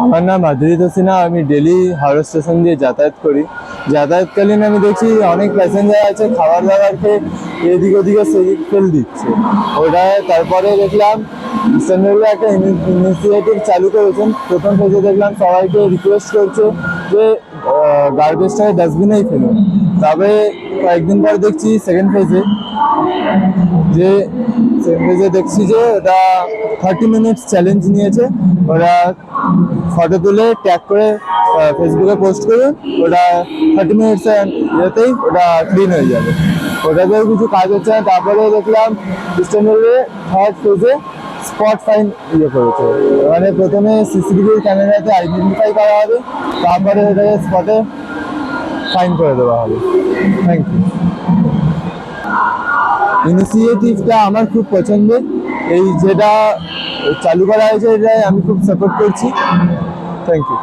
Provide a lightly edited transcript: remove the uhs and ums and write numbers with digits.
আমার নাম আদ্রিত সিনহা। আমি ডেলি হাওড়া স্টেশন দিয়ে যাতায়াত করি। যাতায়াতকালীন আমি দেখছি অনেক প্যাসেঞ্জার আছে খাবার দাবার খেয়ে এদিক ওদিকে সেদিক ফেল দিচ্ছে। ওটা তারপরে দেখলাম ইস্টার্ন রেলওয়ে একটা ইনিশিয়েটিভ চালু করেছেন। প্রথম ফেজে দেখলাম সবাইকে রিকোয়েস্ট করছে যে গার্বেজটাকে ডাস্টবিনেই ফেলুন। তবে কয়েকদিন পর দেখছি যে সেকেন্ড ফেজে দেখছি যে ওটা 30 মিনিটস চ্যালেঞ্জ নিয়েছে। ওরা ফটো তুলে ট্যাগ করে ফেসবুকে পোস্ট করুন, ওটা 30 মিনিটস ইয়েতেই ওটা ক্লিন হয়ে যাবে। ওটাতেও কিছু কাজ হচ্ছে না। তারপরে দেখলাম ইস্টার্ন রেলওয়ে থার্ড ফেজে স্পট ফাইন করেছে। মানে প্রথমে সিসিটিভি ক্যামেরাতে আইডেন্টিফাই করা হবে, তারপরে ওটাকে স্পটে ফাইন করে দেওয়া হবে। Thank you. ইনিশিয়েটিভটা আমার খুব পছন্দের। এই যেটা চালু করা হয়েছে এটাই আমি খুব সাপোর্ট করছি। Thank you.